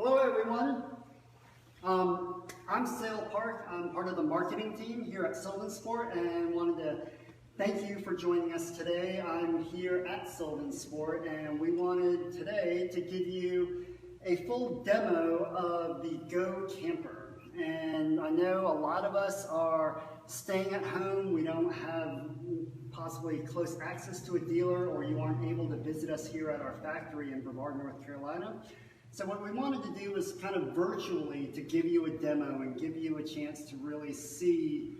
Hello everyone. I'm Sale Park. I'm part of the marketing team here at SylvanSport and wanted to thank you for joining us today. I'm here at SylvanSport and we wanted today to give you a full demo of the Go Camper. And I know a lot of us are staying at home. We don't have possibly close access to a dealer, or you aren't able to visit us here at our factory in Brevard, North Carolina. So what we wanted to do was kind of virtually to give you a demo and give you a chance to really see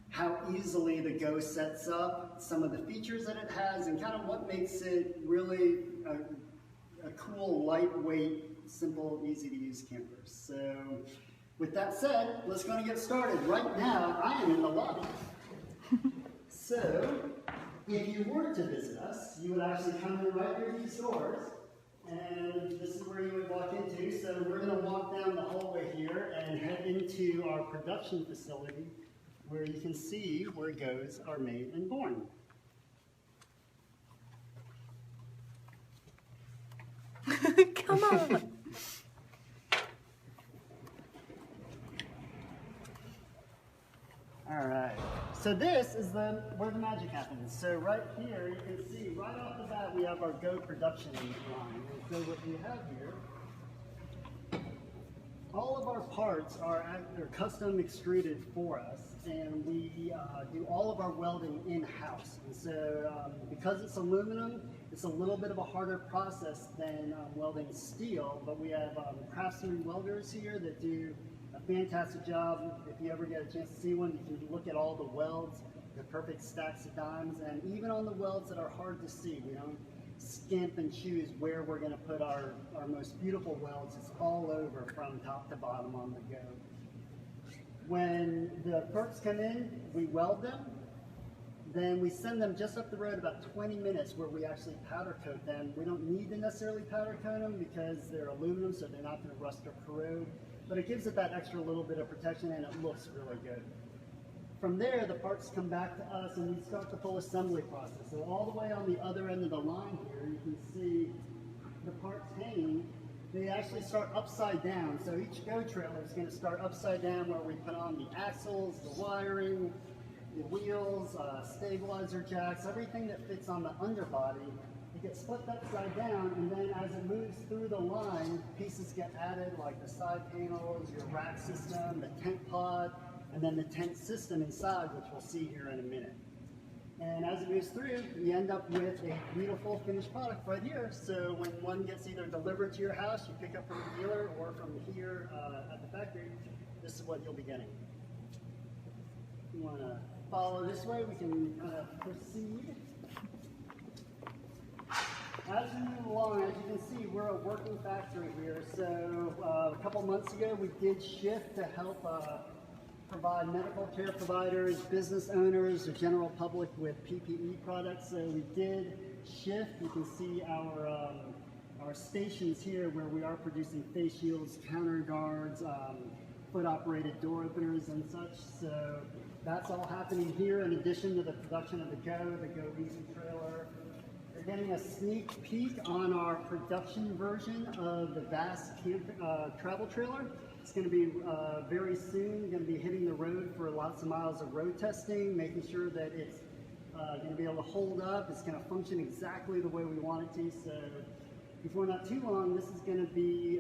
how easily the Go sets up, some of the features that it has, and kind of what makes it really a cool, lightweight, simple, easy to use camper. So with that said, let's go and get started. Right now, I am in the lobby. So if you were to visit us, you would actually come in right through these doors. And this is where you would walk into. So we're going to walk down the hallway here and head into our production facility where you can see where Go's are made and born. Come on. All right. So this is where the magic happens. So right here, you can see right off the bat, we have our Go production line. And so what we have here, all of our parts they're custom extruded for us, and we do all of our welding in-house. And so because it's aluminum, it's a little bit of a harder process than welding steel, but we have craftsman welders here that do a fantastic job. If you ever get a chance to see one, you can look at all the welds, the perfect stacks of dimes, and even on the welds that are hard to see, we don't skimp and choose where we're going to put our most beautiful welds. It's all over from top to bottom on the Go. When the parts come in, we weld them, then we send them just up the road about 20 minutes where we actually powder coat them. We don't need to necessarily powder coat them because they're aluminum, so they're not going to rust or corrode. But it gives it that extra little bit of protection and it looks really good. From there, the parts come back to us and we start the full assembly process. So all the way on the other end of the line here, you can see the parts hanging. They actually start upside down. So each Go trailer is going to start upside down where we put on the axles, the wiring, the wheels, stabilizer jacks, everything that fits on the underbody. It gets flipped upside down, and then as it moves through the line, pieces get added like the side panels, your rack system, the tent pod, and then the tent system inside, which we'll see here in a minute. And as it moves through, you end up with a beautiful finished product right here. So when one gets either delivered to your house, you pick up from the dealer, or from here at the factory, this is what you'll be getting. If you want to follow this way, we can proceed. As we move along, as you can see, we're a working factory here. So a couple months ago, we did shift to help provide medical care providers, business owners, the general public with PPE products. So we did shift. You can see our stations here where we are producing face shields, counter guards, foot-operated door openers and such. So that's all happening here in addition to the production of the Go Easy trailer. We're getting a sneak peek on our production version of the Vast travel trailer. It's going to be very soon going to be hitting the road for lots of miles of road testing, making sure that it's going to be able to hold up. It's going to function exactly the way we want it to. So before not too long, this is going to be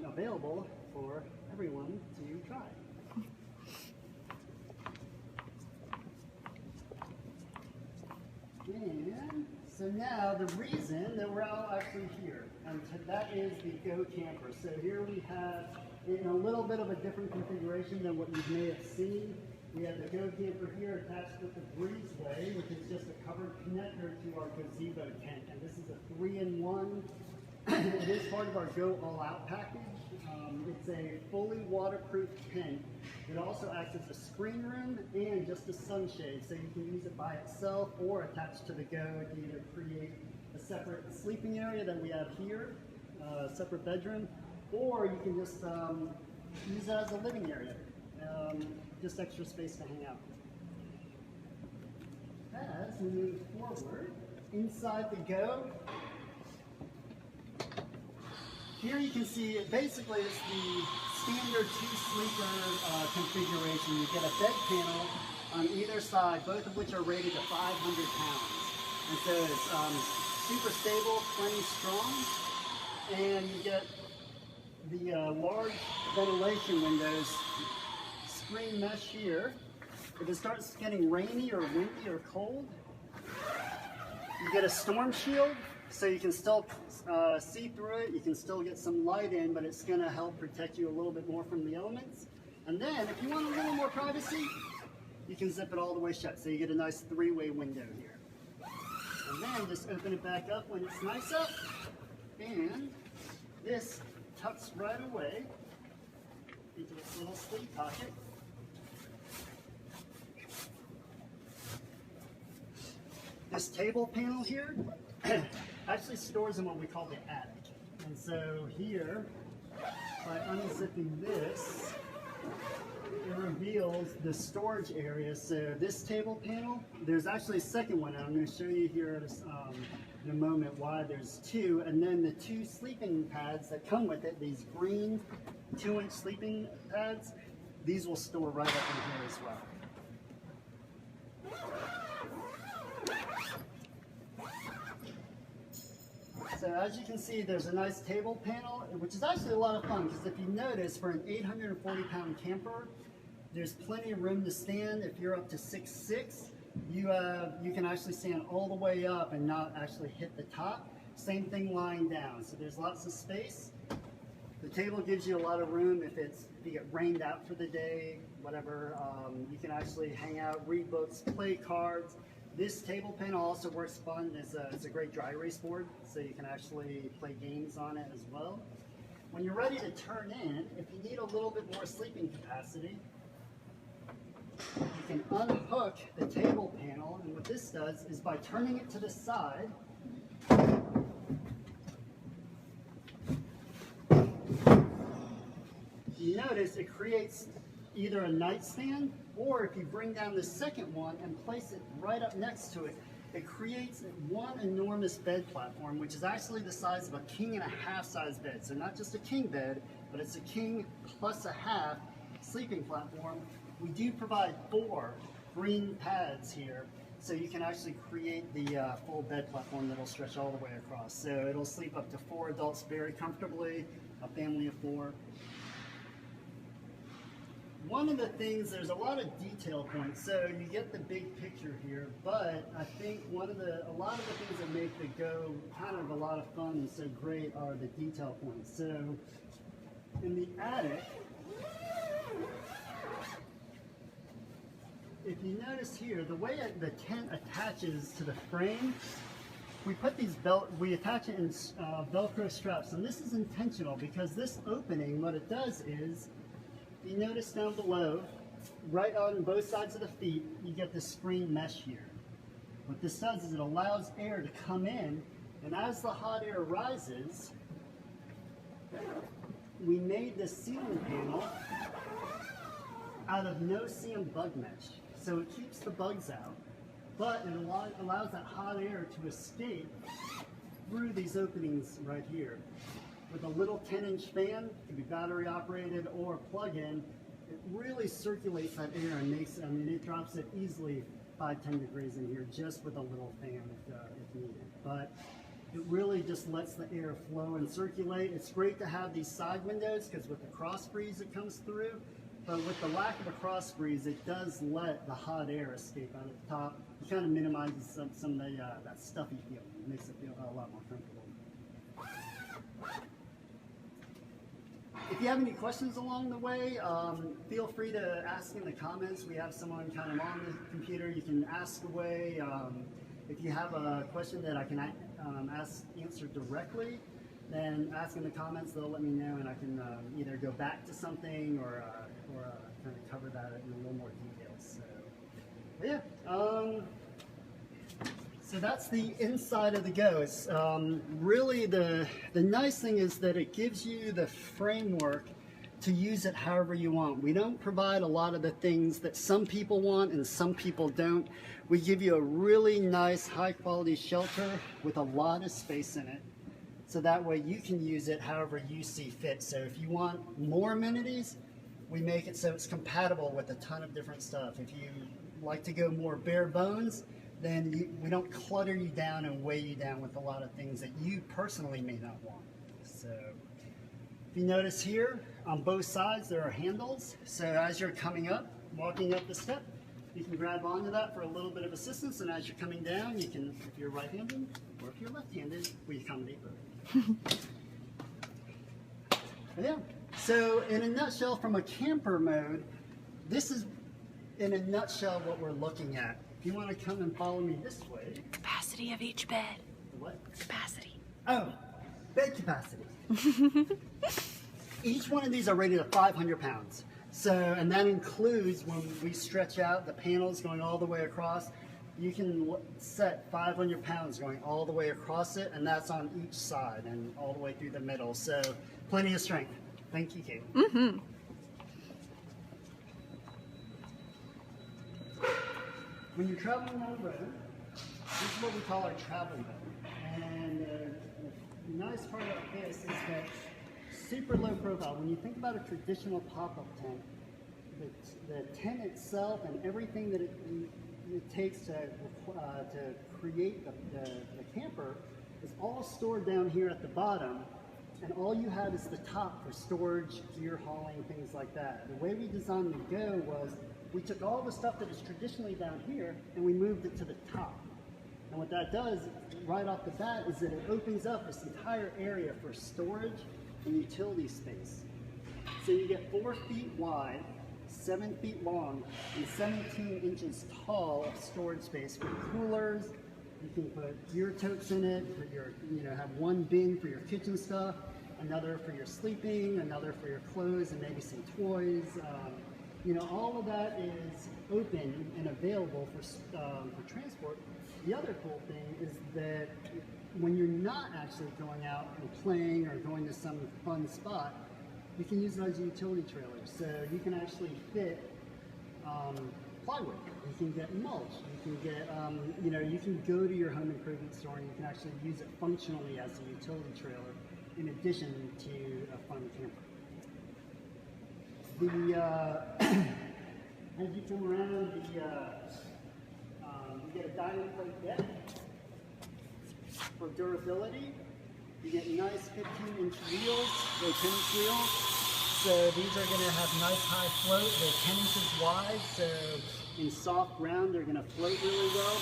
available for everyone to try. And so now the reason that we're all actually here, and that is the Go Camper. So here we have, in a little bit of a different configuration than what you may have seen, we have the Go Camper here attached with the breezeway, which is just a covered connector to our gazebo tent. And this is a 3-in-1. It is part of our Go All Out package. It's a fully waterproof tent. It also acts as a screen room and just a sunshade, so you can use it by itself or attached to the Go to either create a separate sleeping area that we have here, a separate bedroom, or you can just use it as a living area, just extra space to hang out. As we move forward, inside the Go, here you can see it basically is the standard two-sleeper configuration. You get a bed panel on either side, both of which are rated to 500 pounds. And so it's super stable, plenty strong, and you get the large ventilation windows, screen mesh here. If it starts getting rainy or windy or cold, you get a storm shield, so you can still see through it. You can still get some light in, but it's going to help protect you a little bit more from the elements. And then, if you want a little more privacy, you can zip it all the way shut, so you get a nice three-way window here. And then just open it back up when it's nice up, and this tucks right away into this little sleeve pocket. This table panel here actually stores in what we call the attic. And so here, by unzipping this, it reveals the storage area. So this table panel, there's actually a second one. I'm going to show you here in a moment why there's two. And then the two sleeping pads that come with it, these green 2-inch sleeping pads, these will store right up in here as well. So as you can see, there's a nice table panel, which is actually a lot of fun because if you notice, for an 840-pound camper, there's plenty of room to stand. If you're up to 6'6", you can actually stand all the way up and not actually hit the top. Same thing lying down. So there's lots of space. The table gives you a lot of room if you get rained out for the day, whatever. You can actually hang out, read books, play cards. This table panel also works fun. It's a great dry erase board, so you can actually play games on it as well. When you're ready to turn in, if you need a little bit more sleeping capacity, you can unhook the table panel, and what this does is by turning it to the side, you notice it creates either a nightstand, or if you bring down the second one and place it right up next to it, it creates one enormous bed platform, which is actually the size of a king-and-a-half size bed. So not just a king bed, but it's a king plus a half sleeping platform. We do provide 4 green pads here, so you can actually create the full bed platform that'll stretch all the way across. So it'll sleep up to 4 adults very comfortably, a family of 4. One of the things, there's a lot of detail points, so you get the big picture here, but I think a lot of the things that make the Go kind of a lot of fun and so great are the detail points. So in the attic, if you notice here, the way the tent attaches to the frame, we attach it in Velcro straps, and this is intentional because this opening, what it does is, you notice down below, right on both sides of the feet, you get this screen mesh here. What this does is it allows air to come in, and as the hot air rises, we made this ceiling panel out of no-seam bug mesh. So it keeps the bugs out, but it allows that hot air to escape through these openings right here. With a little 10-inch fan, it can be battery operated or plug-in, it really circulates that air and makes, it drops it easily 5-10 degrees in here just with a little fan if needed. But it really just lets the air flow and circulate. It's great to have these side windows because with the cross breeze that comes through, but with the lack of a cross breeze, it does let the hot air escape out of the top. It kind of minimizes some of that stuffy feel. It makes it feel a lot more comfortable. If you have any questions along the way, feel free to ask in the comments. We have someone kind of on the computer. You can ask away. If you have a question that I can answer directly, then ask in the comments. They'll let me know, and I can either go back to something or kind of cover that in a little more detail. So, but yeah. So that's the inside of the Go. It's really the nice thing is that it gives you the framework to use it however you want. We don't provide a lot of the things that some people want and some people don't. We give you a really nice high quality shelter with a lot of space in it. So that way you can use it however you see fit. So if you want more amenities, we make it so it's compatible with a ton of different stuff. If you like to go more bare bones, then we don't clutter you down and weigh you down with a lot of things that you personally may not want. So if you notice here, on both sides there are handles. So as you're coming up, walking up the step, you can grab onto that for a little bit of assistance, and as you're coming down, you can, if you're right-handed or if you're left-handed, we accommodate both. Yeah. So in a nutshell, from a camper mode, this is in a nutshell what we're looking at. If you want to come and follow me this way. Capacity of each bed. What? Capacity. Oh, bed capacity. Each one of these are rated at 500 pounds. So, and that includes when we stretch out the panels going all the way across, you can set 500 pounds going all the way across it, and that's on each side and all the way through the middle. So plenty of strength. Thank you, Kate. Mm-hmm. When you're traveling on the road, this is what we call our travel mode. And the nice part about this is that super low profile. When you think about a traditional pop-up tent, the tent itself and everything that it takes to create the camper is all stored down here at the bottom, and all you have is the top for storage, gear hauling, things like that. The way we designed the Go was we took all the stuff that is traditionally down here and we moved it to the top. And what that does right off the bat is that it opens up this entire area for storage and utility space. So you get 4 feet wide, 7 feet long, and 17 inches tall of storage space for coolers. You can put gear totes in it for your, have one bin for your kitchen stuff, another for your sleeping, another for your clothes, and maybe some toys. All of that is open and available for transport. The other cool thing is that when you're not actually going out and playing or going to some fun spot, you can use those utility trailers. So you can actually fit plywood. You can get mulch. You can get, you can go to your home improvement store and you can actually use it functionally as a utility trailer in addition to a fun camper. As you come around, you get a diamond plate deck for durability. You get nice 15-inch wheels, they're 10-inch wheels. So these are going to have nice high float. They're 10 inches wide, so in soft ground they're going to float really well.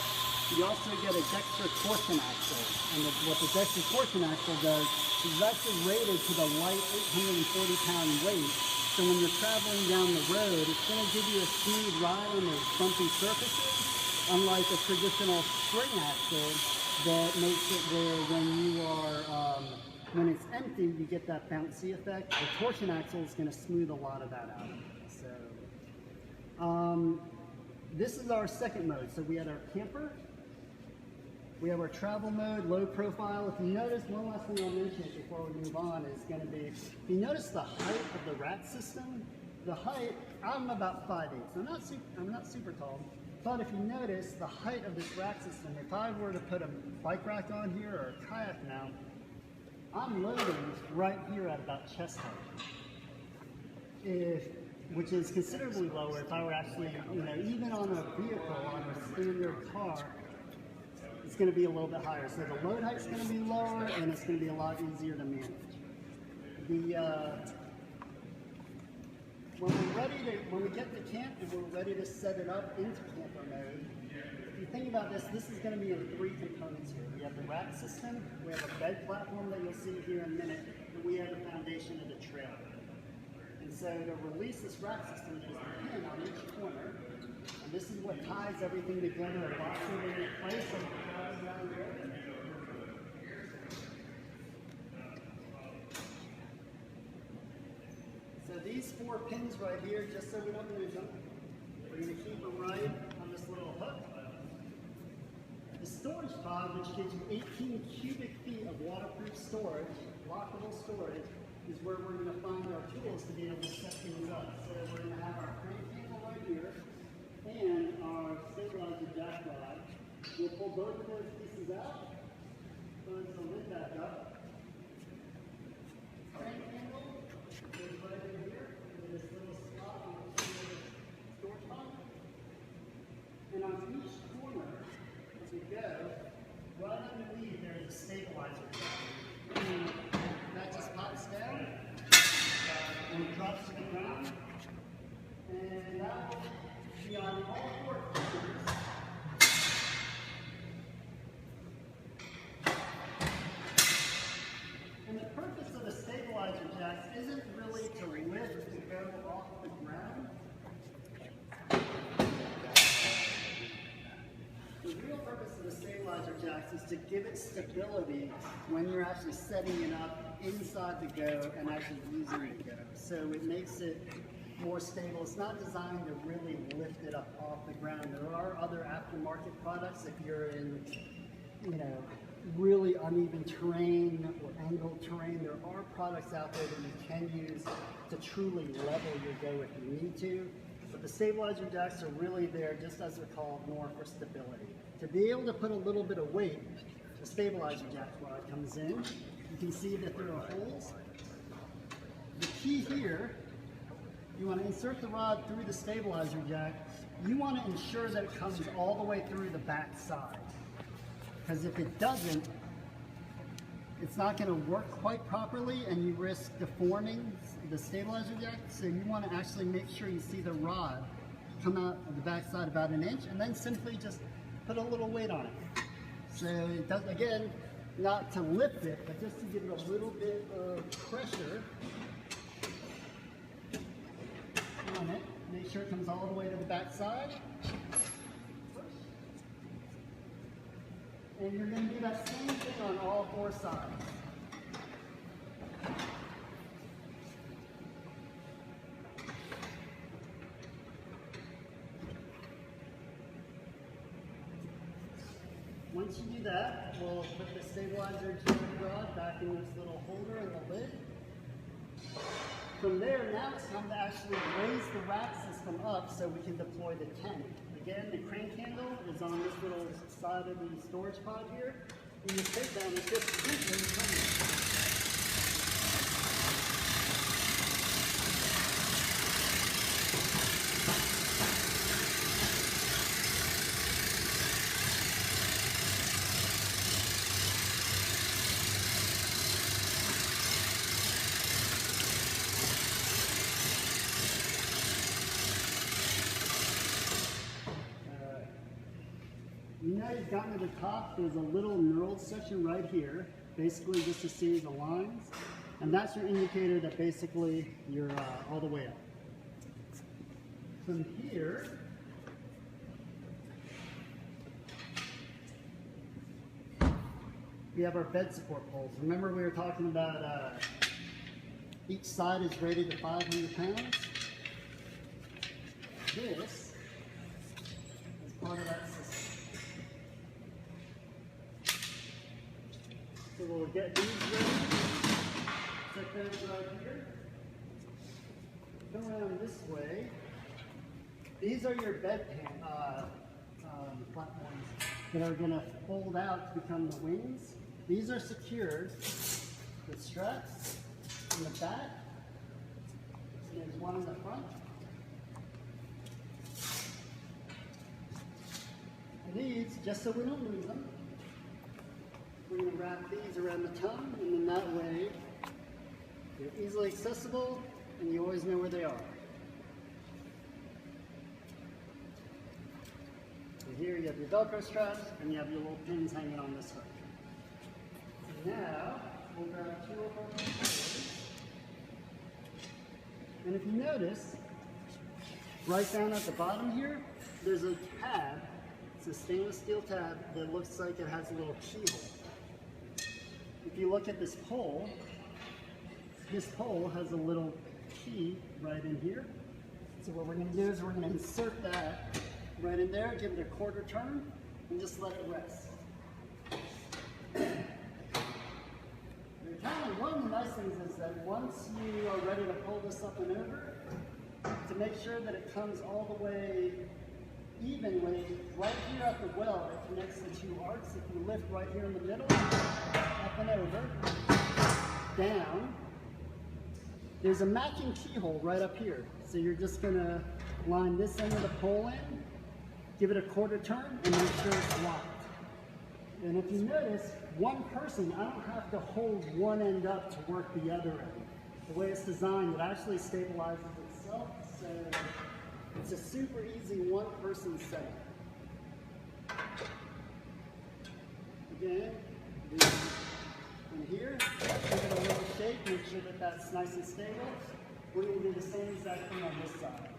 You also get a Dexter torsion axle, and what the Dexter torsion axle does is actually rated to the light 840-pound weight. So when you're traveling down the road, it's going to give you a smooth ride on those bumpy surfaces, unlike a traditional spring axle that makes it where when you are, when it's empty, you get that bouncy effect. The torsion axle is going to smooth a lot of that out. So, this is our second mode. So we had our camper, we have our travel mode, low profile. If you notice, one last thing I'll mention before we move on is going to be, if you notice the height of the rack system, the height, I'm about 5'8", so I'm not super tall. But if you notice the height of this rack system, if I were to put a bike rack on here or a kayak mount, I'm loading right here at about chest height, which is considerably lower if I were actually, even on a vehicle, on a standard car, it's going to be a little bit higher. So the load height's going to be lower and it's going to be a lot easier to manage. When we get to camp and we're ready to set it up into camper mode, if you think about this, this is going to be in 3 components here. We have the rack system, we have a bed platform that you'll see here in a minute, and we have the foundation of the trailer. And so to release this rack system, there's a pin on each corner, and this is what ties everything together and locks it into place. So these 4 pins right here, just so we don't lose them, we're going to keep them right on this little hook. The storage pod, which gives you 18 cubic feet of waterproof storage, lockable storage, is where we're going to find our tools to be able to set things up. So we're going to have our crane cable right here and our stabilizer jack rod. We'll pull both of those pieces out, close the lid back up, crank handle is right in here, in this little spot on the storage pump. And on each corner, as we go, right underneath there is a stabilizer. And that just pops down and drops to the ground. And that will be on all four corners. And the purpose of the stabilizer jacks isn't really to lift the go off the ground. The real purpose of the stabilizer jacks is to give it stability when you're actually setting it up inside the go and actually using the go. So it makes it more stable. It's not designed to really lift it up off the ground. There are other aftermarket products if you're in, really uneven terrain or angled terrain. There are products out there that you can use to truly level your go if you need to. But the stabilizer jacks are really there, just as they're called, more for stability. To be able to put a little bit of weight, the stabilizer jack rod comes in. You can see that there are holes. The key here, you want to insert the rod through the stabilizer jack. You want to ensure that it comes all the way through the back side. Because if it doesn't, it's not going to work quite properly and you risk deforming the stabilizer jack. So you want to actually make sure you see the rod come out of the back side about an inch and then simply just put a little weight on it. So it does, again, not to lift it, but just to give it a little bit of pressure on it. Make sure it comes all the way to the back side. And you're going to do that same thing on all four sides. Once you do that, we'll put the stabilizer jack rod back in this little holder in the lid. From there, now it's time to actually raise the rack system up so we can deploy the tent. Again, the crank handle is on this little side of the storage pod here. And you take down, it's just simply turning. You know you've gotten to the top, there's a little knurled section right here, basically just a series of lines, and that's your indicator that basically you're all the way up. From here, we have our bed support poles. Remember we were talking about each side is rated to 500 pounds? This is part of that system. So we'll get these ready, set those right here. Go around this way. These are your bed platforms that are going to fold out to become the wings. These are secured with straps in the back. And there's one in the front. And these, just so we don't lose them, we're going to wrap these around the tongue, and then that way they're easily accessible and you always know where they are. So here you have your Velcro straps and you have your little pins hanging on this hook. So now we'll grab two of our pins. And if you notice, right down at the bottom here, there's a tab. It's a stainless steel tab that looks like it has a little keyhole. If you look at this pole has a little key right in here. So what we're going to do is we're going to insert that right in there, give it a quarter turn, and just let it rest. One of the nice things is that once you are ready to pull this up and over, to make sure that it comes all the way evenly, right here at the well, it connects the two arcs. If you lift right here in the middle, up and over, down, there's a matching keyhole right up here. So you're just gonna line this end of the pole in, give it a quarter turn, and make sure it's locked. And if you notice, one person, I don't have to hold one end up to work the other end. The way it's designed, it actually stabilizes itself, so it's a super easy one-person setup. Again, in here, give it a little shake, make sure that that's nice and stable. We're going to do the same exact thing on this side.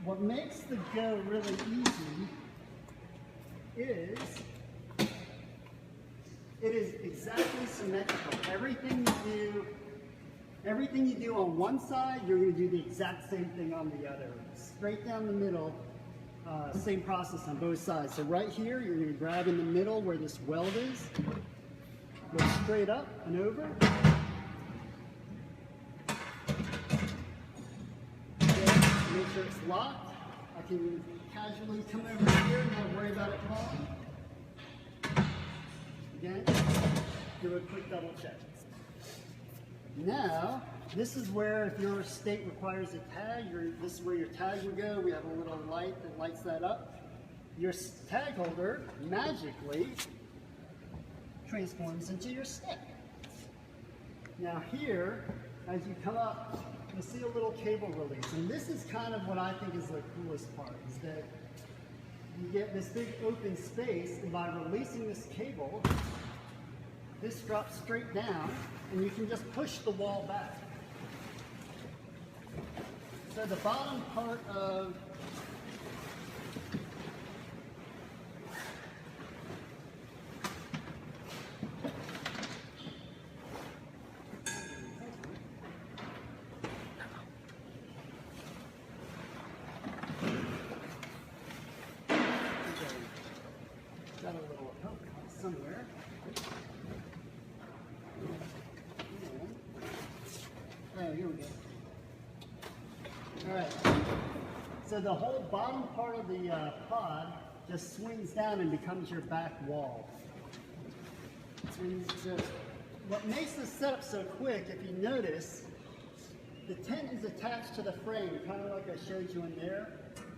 What makes the go really easy is it is exactly symmetrical. Everything you do on one side, you're going to do the exact same thing on the other. Straight down the middle, same process on both sides. So right here, you're going to grab in the middle where this weld is, go straight up and over. Okay, make sure it's locked. I can casually come over here and not worry about it falling. Again, do a quick double check. Now, this is where if your state requires a tag, this is where your tag would go. We have a little light that lights that up. Your tag holder magically transforms into your stick. Now here, as you come up, you see a little cable release. And this is kind of what I think is the coolest part, is that you get this big open space, and by releasing this cable, this drops straight down, and you can just push the wall back. So the bottom part of got a little help somewhere. Oh, here we go. All right. So the whole bottom part of the pod just swings down and becomes your back wall. And so what makes this setup so quick, if you notice, the tent is attached to the frame, kind of like I showed you in there.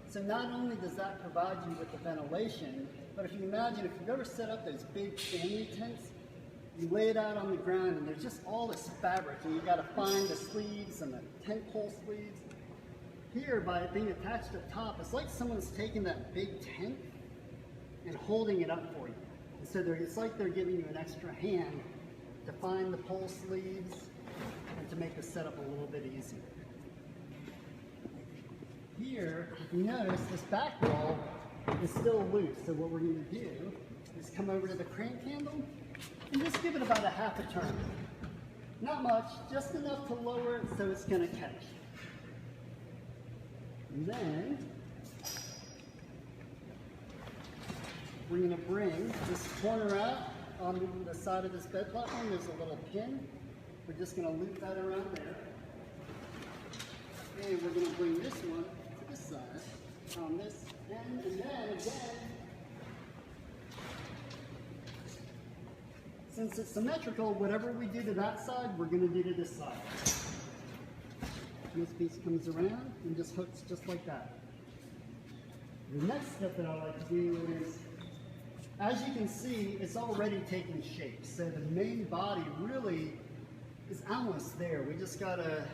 So not only does that provide you with the ventilation, but if you imagine, if you've ever set up those big family tents, you lay it out on the ground and there's just all this fabric and you got to find the sleeves and the tent pole sleeves. Here, by it being attached to the top, it's like someone's taking that big tent and holding it up for you. And so it's like they're giving you an extra hand to find the pole sleeves and to make the setup a little bit easier. Here, if you notice, this back wall is still loose. So what we're going to do is come over to the crank handle and just give it about a half a turn. Not much, just enough to lower it so it's going to catch. And then we're going to bring this corner out on the side of this bed platform. There's a little pin. We're just going to loop that around there. And we're going to bring this one to this side on this end, and then again, since it's symmetrical, whatever we do to that side, we're going to do to this side. This piece comes around and just hooks just like that. The next step that I like to do is, as you can see, it's already taking shape. So the main body really is almost there. We just got to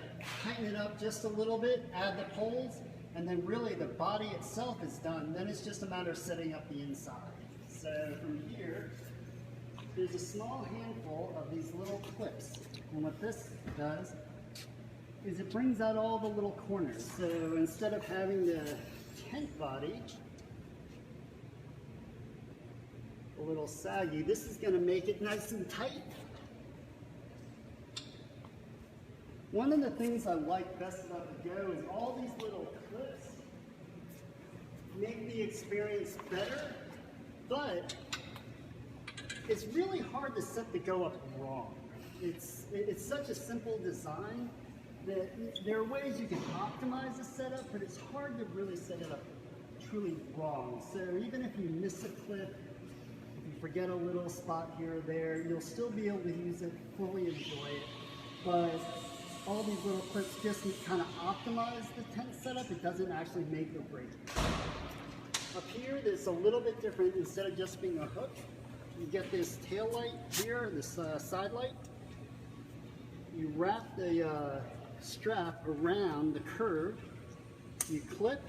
tighten it up just a little bit, add the poles, and then really the body itself is done. Then it's just a matter of setting up the inside. So from here, there's a small handful of these little clips. And what this does is it brings out all the little corners. So instead of having the tent body a little saggy, this is going to make it nice and tight. One of the things I like best about the Go is all these little clips make the experience better, but it's really hard to set the Go up wrong. It's such a simple design that there are ways you can optimize the setup, but it's hard to really set it up truly wrong. So even if you miss a clip, if you forget a little spot here or there, you'll still be able to use it, fully enjoy it. But all these little clips just kind of optimize the tent setup. It doesn't actually make or break it. Up here, it's a little bit different. Instead of just being a hook, you get this tail light here, this side light. You wrap the strap around the curve, you clip,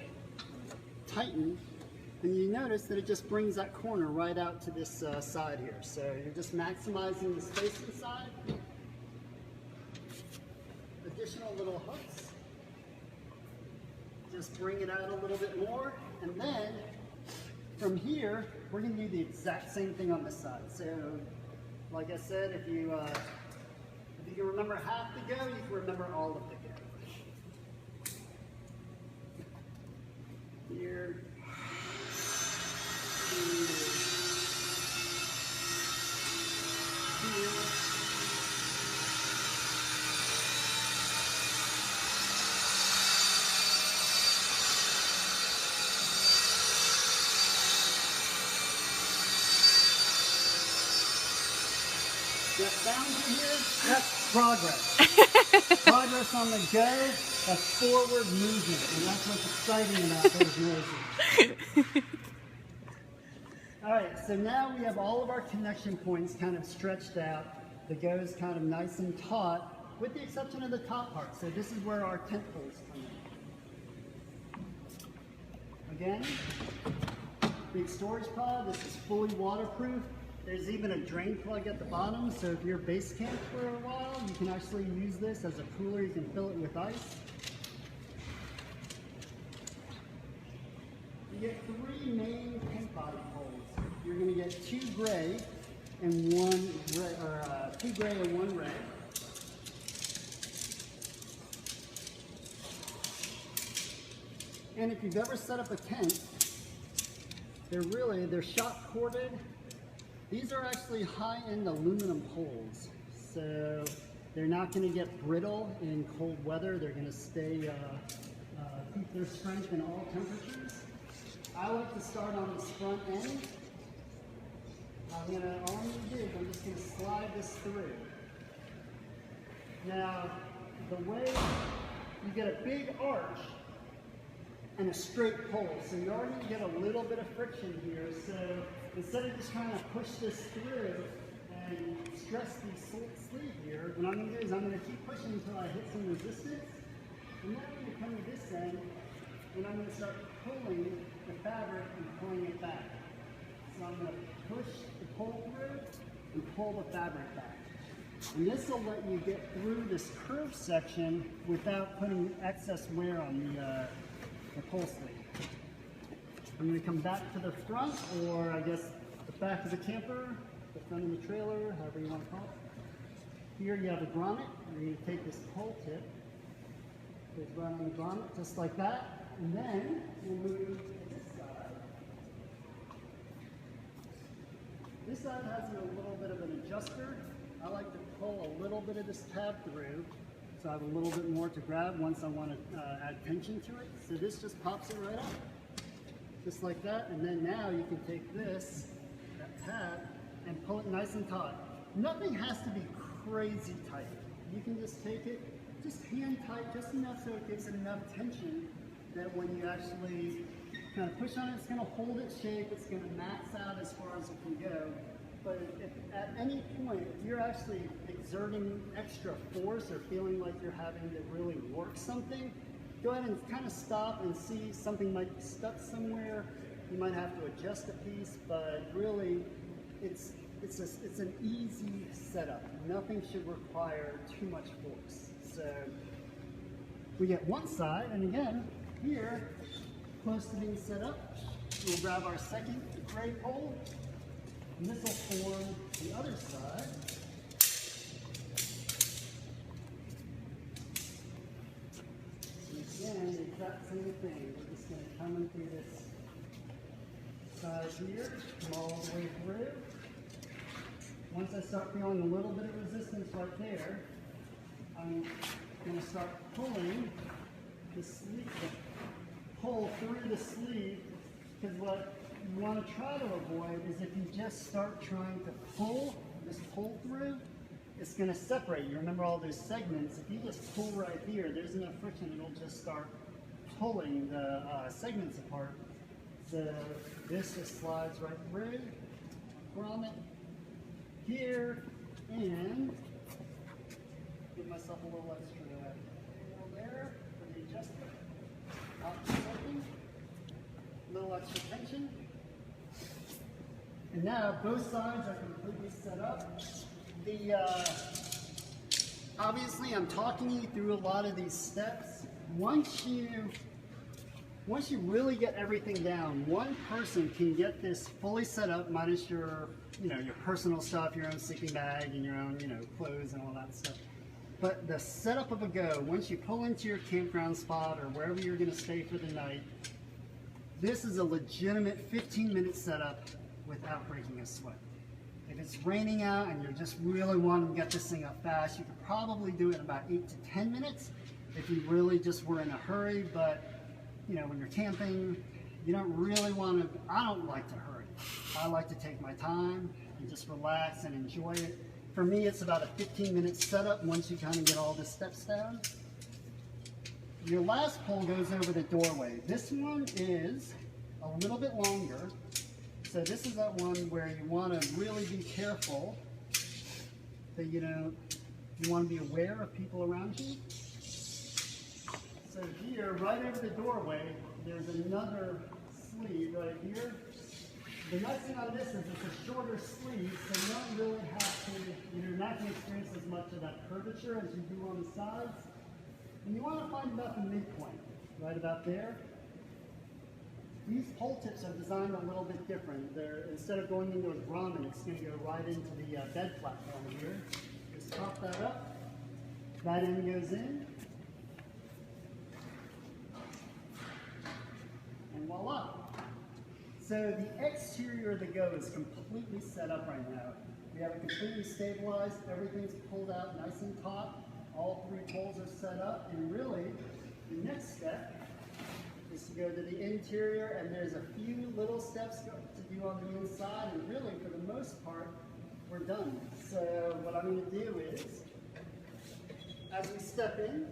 tighten, and you notice that it just brings that corner right out to this side here. So you're just maximizing the space inside. Additional little hooks. Just bring it out a little bit more. And then from here, we're going to do the exact same thing on this side. So like I said, if you can remember half the go, you can remember all of the go. Here. That sound you hear, that's progress. Progress on the go, that's forward movement, and that's what's exciting about those noises. Alright, so now we have all of our connection points kind of stretched out. The go is kind of nice and taut, with the exception of the top part. So this is where our tent poles come in. Again, big storage pod. This is fully waterproof. There's even a drain plug at the bottom, so if you're base camp for a while, you can actually use this as a cooler. You can fill it with ice. You get 3 main tent body poles. You're going to get 2 gray and 1 red, or 2 gray and 1 red. And if you've ever set up a tent, they're shock corded. These are actually high-end aluminum poles, so they're not going to get brittle in cold weather. They're going to stay, keep their strength in all temperatures. I like to start on this front end. All I'm going to do is I'm just going to slide this through. Now, the way you get a big arch and a straight pole, so you already get a little bit of friction here. So instead of just trying to push this through and stress the sleeve here, what I'm going to do is I'm going to keep pushing until I hit some resistance. And then I'm going to come to this end, and I'm going to start pulling the fabric and pulling it back. So I'm going to push the pole through and pull the fabric back. And this will let you get through this curved section without putting excess wear on the pole sleeve. I'm going to come back to the front, or I guess the back of the camper, the front of the trailer, however you want to call it. Here you have a grommet. You're going to take this pole tip, put it right on the grommet, just like that, and then we'll move to this side. This side has a little bit of an adjuster. I like to pull a little bit of this tab through, so I have a little bit more to grab once I want to add tension to it. So this just pops it right up, just like that. And then now you can take this, that tab, and pull it nice and taut. Nothing has to be crazy tight. You can just take it, just hand tight, just enough so it gives it enough tension that when you actually kind of push on it, it's going to hold its shape, it's going to max out as far as it can go. But if at any point, if you're actually exerting extra force or feeling like you're having to really work something, go ahead and kind of stop and see something might be stuck somewhere. You might have to adjust a piece, but really it's an easy setup. Nothing should require too much force. So we get one side, and again, here, close to being set up, we'll grab our second gray pole. And this will form the other side. And again, the exact same thing. We're just going to come in through this side here, come all the way through. Once I start feeling a little bit of resistance right there, I'm going to start pulling the sleeve, pull through the sleeve, because what you want to try to avoid is if you just start trying to pull this pole through, it's going to separate. You remember all those segments. If you just pull right here, there's enough friction, it'll just start pulling the segments apart. So this just slides right through, grommet here, and give myself a little extra there for the adjuster. Not something, a little extra tension. And now both sides are completely set up. Obviously I'm talking you through a lot of these steps. Once you really get everything down, one person can get this fully set up, minus your personal stuff, your own sleeping bag and your own, clothes and all that stuff. But the setup of a go, once you pull into your campground spot or wherever you're going to stay for the night, this is a legitimate 15-minute setup without breaking a sweat. If it's raining out and you're just really wanting to get this thing up fast, you could probably do it in about 8 to 10 minutes if you really just were in a hurry. But when you're camping, you don't really want to, I don't like to hurry. I like to take my time and just relax and enjoy it. For me, it's about a 15-minute setup once you kind of get all the steps down. Your last pull goes over the doorway. This one is a little bit longer. So this is that one where you want to really be careful that you want to be aware of people around you. So here, right over the doorway, there's another sleeve right here. The nice thing on this is it's a shorter sleeve, so you don't really have to, you're not going to experience as much of that curvature as you do on the sides. And you want to find about the midpoint, right about there. These pole tips are designed a little bit different. Instead of going into a grommet, it's going to go right into the bed platform here. Just pop that up. That end goes in. And voila. So the exterior of the Go is completely set up right now. We have it completely stabilized. Everything's pulled out nice and taut. All 3 poles are set up. And really, the next step is to go to the interior, and there's a few little steps to do on the inside, and really, for the most part, we're done. So what I'm going to do is, as we step in,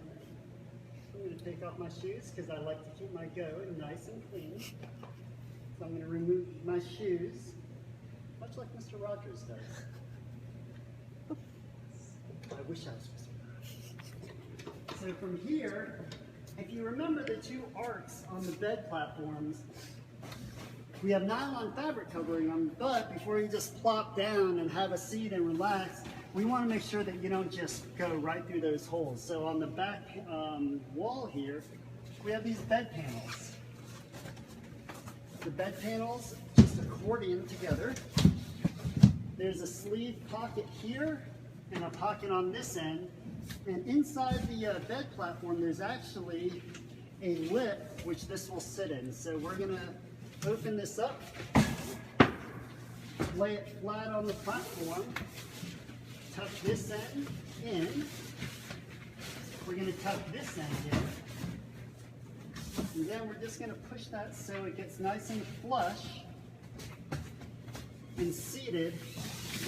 I'm going to take off my shoes because I like to keep my Go nice and clean. So I'm going to remove my shoes, much like Mr. Rogers does. I wish I was Mr. Rogers. So from here, if you remember the 2 arcs on the bed platforms, we have nylon fabric covering them, but before you just plop down and have a seat and relax, we want to make sure that you don't just go right through those holes. So on the back wall here, we have these bed panels. The bed panels just accordion together. There's a sleeve pocket here and a pocket on this end. And inside the bed platform, there's actually a lip which this will sit in. So we're going to open this up, lay it flat on the platform, tuck this end in. We're going to tuck this end in. And then we're just going to push that so it gets nice and flush and seated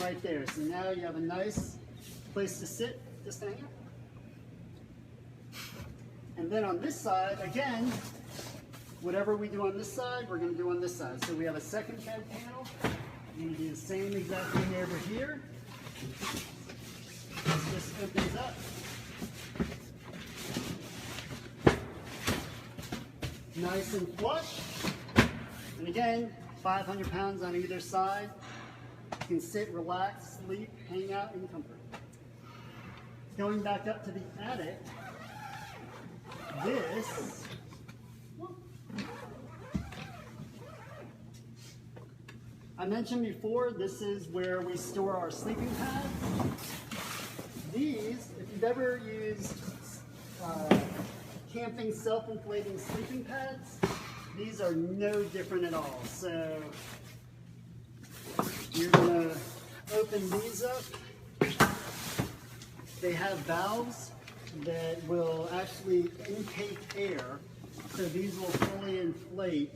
right there. So now you have a nice place to sit, just hang it. And then on this side, again, whatever we do on this side, we're going to do on this side. So we have a second bed panel. We're going to do the same exact thing over here. This just opens up. Nice and flush. And again, 500 pounds on either side. You can sit, relax, sleep, hang out in comfort. Going back up to the attic, this I mentioned before, this is where we store our sleeping pads. These, if you've ever used camping self-inflating sleeping pads, these are no different at all. So you're going to open these up. They have valves that will actually intake air, so these will fully inflate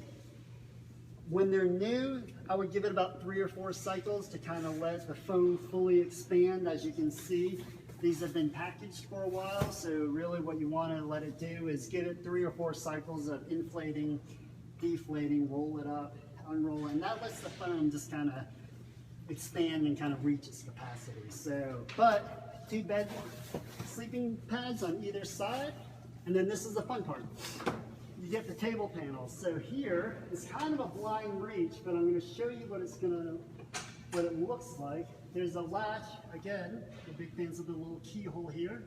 When they're new, I would give it about 3 or 4 cycles to kind of let the foam fully expand. As you can see, these have been packaged for a while, so really what you want to let it do is give it 3 or 4 cycles of inflating, deflating, roll it up, unroll it, and that lets the foam just kind of expand and kind of reach its capacity. So, but 2 bed sleeping pads on either side, and then this is the fun part. You get the table panels. So here is kind of a blind reach, but I'm going to show you what it looks like. There's a latch. Again, we're big fans of the little keyhole here.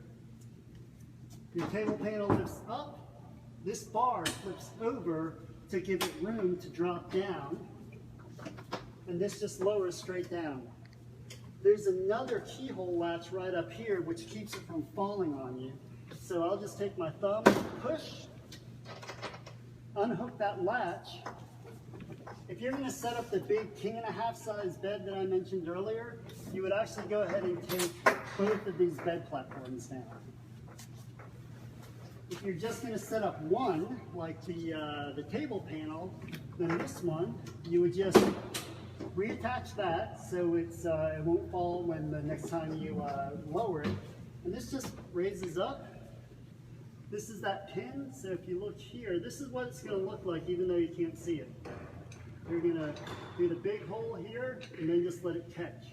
Your table panel lifts up. This bar flips over to give it room to drop down, and this just lowers straight down. There's another keyhole latch right up here which keeps it from falling on you. So I'll just take my thumb, push, unhook that latch. If you're going to set up the big king-and-a-half size bed that I mentioned earlier, you would actually go ahead and take both of these bed platforms down. If you're just going to set up one, like the table panel, then this one, you would just reattach that so it won't fall when the next time you lower it. And this just raises up. This is that pin, so if you look here, this is what it's going to look like even though you can't see it. You're going to do the big hole here and then just let it catch.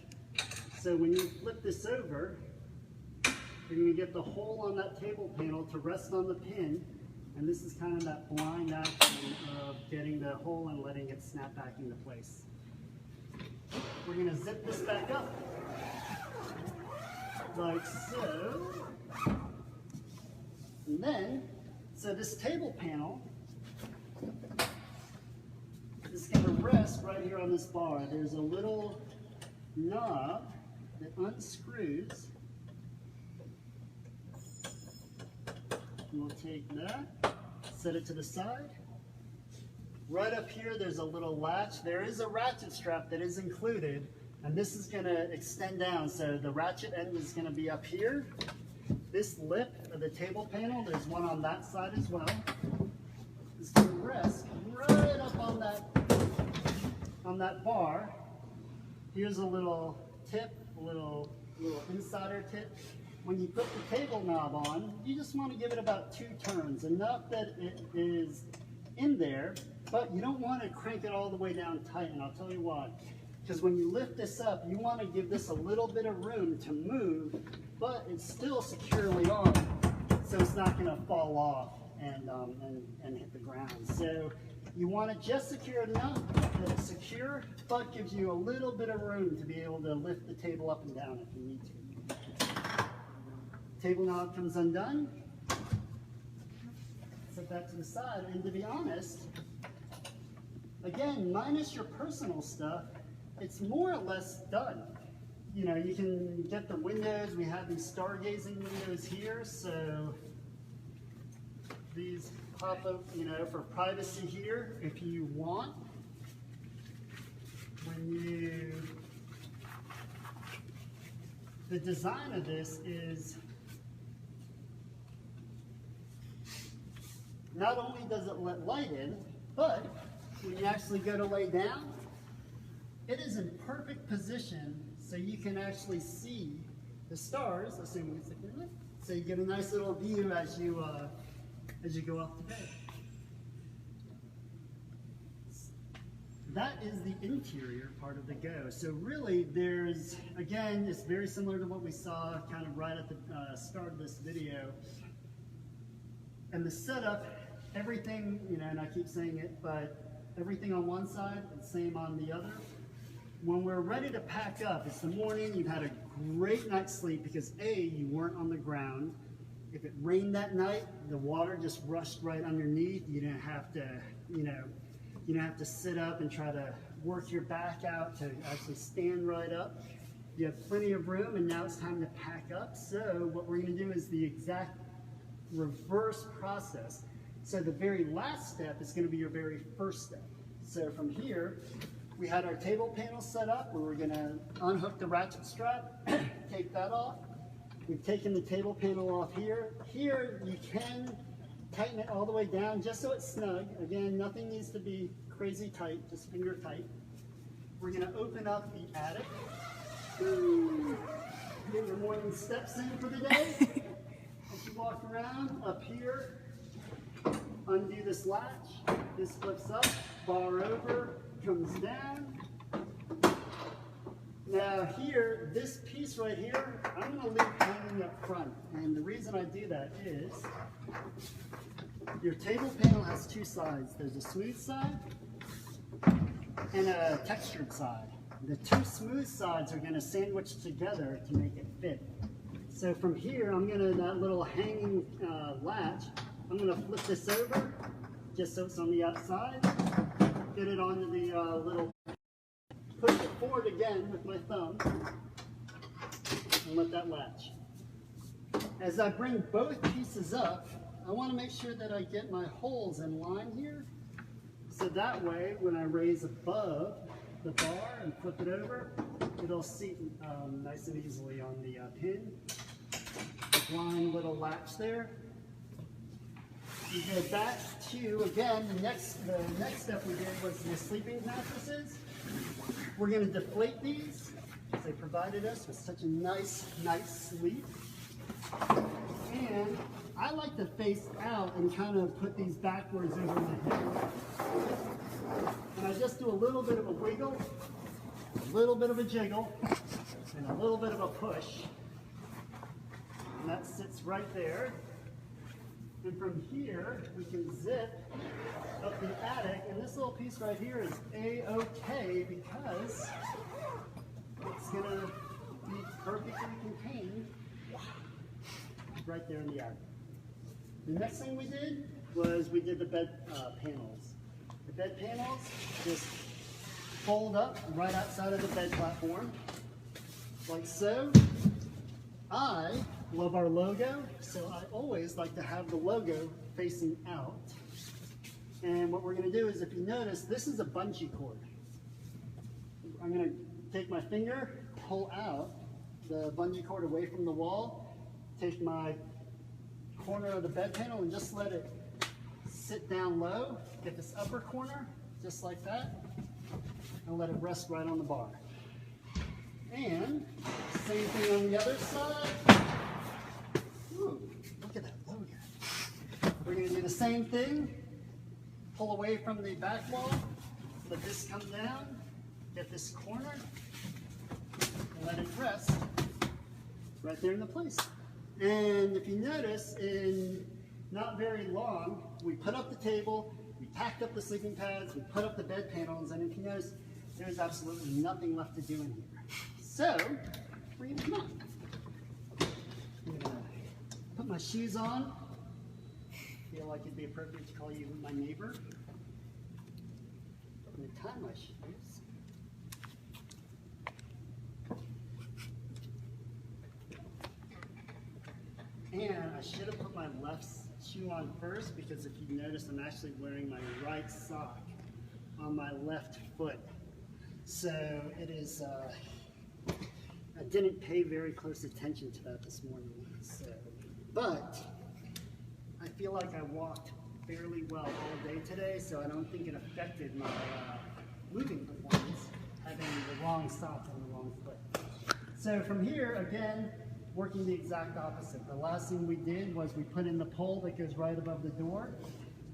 So when you flip this over, you're going to get the hole on that table panel to rest on the pin, and this is kind of that blind action of getting the hole and letting it snap back into place. We're going to zip this back up, like so. And then, so this table panel is going to rest right here on this bar. There's a little knob that unscrews. And we'll take that, set it to the side. Right up here, there's a little latch. There is a ratchet strap that is included, and this is going to extend down. So the ratchet end is going to be up here. This lip of the table panel, there's one on that side as well, is going to rest right up on that bar. Here's a little tip, a little insider tip. When you put the table knob on, you just want to give it about 2 turns, enough that it is in there, but you don't want to crank it all the way down tight, and I'll tell you why. Because when you lift this up, you want to give this a little bit of room to move, but it's still securely on, so it's not going to fall off and hit the ground. So you want it just secure enough that it's secure, but gives you a little bit of room to be able to lift the table up and down if you need to. Table knob comes undone. Set that to the side, and to be honest, again, minus your personal stuff, it's more or less done. You know, you can get the windows. We have these stargazing windows here, so these pop up, you know, for privacy here if you want. The design of this is not only does it let light in, but when you actually go to lay down, it is in perfect position so you can actually see the stars, assuming it's looking lit. So you get a nice little view as you go off to bed. That is the interior part of the Go. So really there's, again, it's very similar to what we saw kind of right at the start of this video. And the setup, everything, you know, and I keep saying it, but everything on one side, the same on the other. When we're ready to pack up, it's the morning, you've had a great night's sleep because A, you weren't on the ground. If it rained that night, the water just rushed right underneath. You didn't have to, you know, you don't have to sit up and try to work your back out to actually stand right up. You have plenty of room, and now it's time to pack up. So what we're going to do is the exact reverse process. So the very last step is going to be your very first step. So from here, we had our table panel set up where we're going to unhook the ratchet strap, take that off. We've taken the table panel off here. Here you can tighten it all the way down just so it's snug. Again, nothing needs to be crazy tight, just finger tight. We're gonna open up the attic. Ooh. Get your morning steps in for the day. As you walk around up here, undo this latch. This flips up, bar over, comes down. Now here, this piece right here, I'm going to leave hanging up front. And the reason I do that is, your table panel has two sides. There's a smooth side and a textured side. The two smooth sides are going to sandwich together to make it fit. So from here, I'm going to, that little hanging latch, I'm going to flip this over just so it's on the outside. Get it onto the little, push it forward again with my thumb and let that latch. As I bring both pieces up, I want to make sure that I get my holes in line here. So that way, when I raise above the bar and flip it over, it'll seat nice and easily on the pin. The blind little latch there. You go back to, again, the next step we did was the sleeping mattresses. We're going to deflate these, because they provided us with such a nice night's sleep. And I like to face out and kind of put these backwards over my head. And I just do a little bit of a wiggle, a little bit of a jiggle, and a little bit of a push. And that sits right there. And from here, we can zip up the attic, and this little piece right here is A-OK because it's going to be perfectly contained right there in the attic. The next thing we did was we did the bed panels. The bed panels just fold up right outside of the bed platform, like so. I love our logo, so I always like to have the logo facing out. And what we're going to do is, if you notice, this is a bungee cord. I'm going to take my finger, pull out the bungee cord away from the wall, take my corner of the bed panel and just let it sit down low, get this upper corner, just like that, and let it rest right on the bar. And same thing on the other side. Ooh, look at that logo. We're going to do the same thing. Pull away from the back wall, let this come down, get this corner, and let it rest right there in the place. And if you notice, in not very long, we put up the table, we tacked up the sleeping pads, we put up the bed panels, and if you notice, there's absolutely nothing left to do in here. So, we're going to come on. I'm going to put my shoes on. Feel like it'd be appropriate to call you my neighbor. I'm going to tie my shoes. And I should have put my left shoe on first, because if you notice, I'm actually wearing my right sock on my left foot. So it is, I didn't pay very close attention to that this morning. So, but I feel like I walked fairly well all day today, so I don't think it affected my moving performance, having the wrong sock on the wrong foot. So from here, again, working the exact opposite. The last thing we did was we put in the pole that goes right above the door.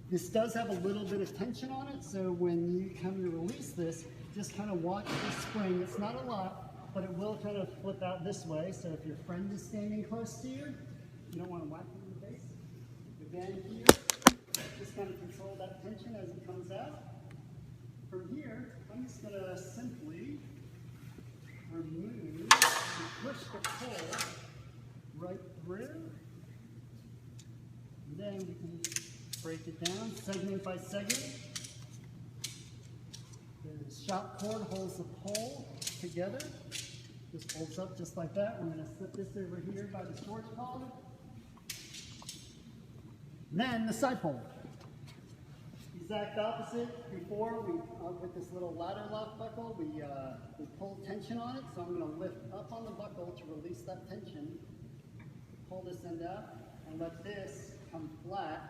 This does have a little bit of tension on it, so when you come to release this, just kind of watch the spring. It's not a lot, but it will kind of flip out this way, so if your friend is standing close to you, you don't want to whack them in the face. Again here, just kind of control that tension as it comes out. From here, I'm just going to simply remove and push the pole right through. And then we can break it down segment by segment. The shop cord holds the pole together. Just folds up just like that. I'm going to slip this over here by the storage column. Then the side pole. Exact opposite. Before, with this little ladder lock buckle, we pulled tension on it. So I'm going to lift up on the buckle to release that tension. Pull this end out and let this come flat.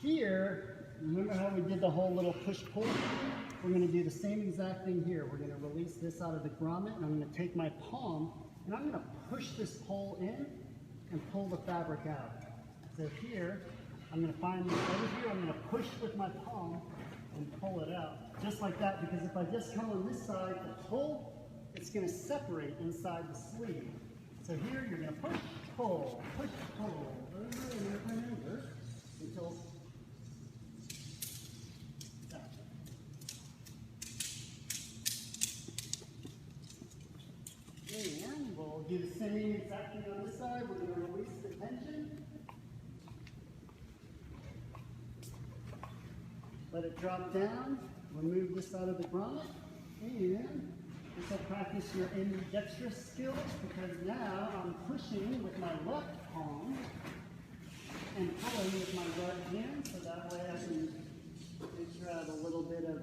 Here, remember how we did the whole little push-pull? We're going to do the same exact thing here. We're going to release this out of the grommet, and I'm going to take my palm, and I'm going to push this pole in and pull the fabric out. So here, I'm going to find this over here, I'm going to push with my palm and pull it out. Just like that, because if I just come on this side to pull, it's going to separate inside the sleeve. So here, you're going to push, pull, over and over until and we'll do the same exact thing on this side. We're going to release the tension. Let it drop down. Remove this out of the grommet. And this will practice your ambidextrous skills because now I'm pushing with my left palm and pulling with my right hand. So that way I can make sure I have a little bit of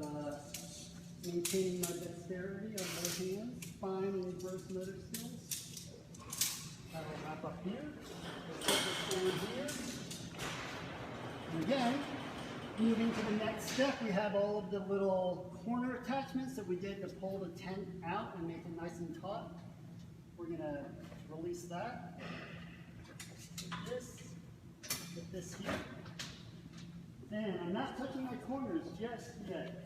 maintaining my dexterity on both hands, fine and gross motor skills. That'll wrap up here. Let's put this down here. And again, moving to the next step, we have all of the little corner attachments that we did to pull the tent out and make it nice and taut. We're going to release that. Put this here. And I'm not touching my corners just yet.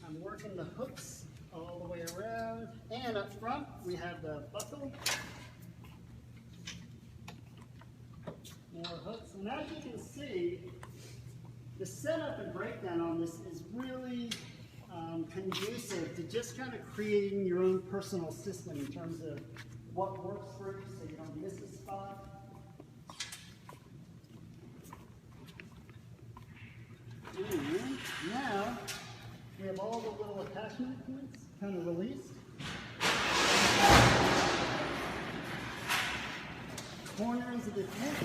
I'm working the hooks all the way around, and up front we have the buckle. More hooks, and as you can see, the setup and breakdown on this is really conducive to just kind of creating your own personal system in terms of what works for you so you don't miss a spot. And now, we have all the little attachment points kind of released. Corners of the tent.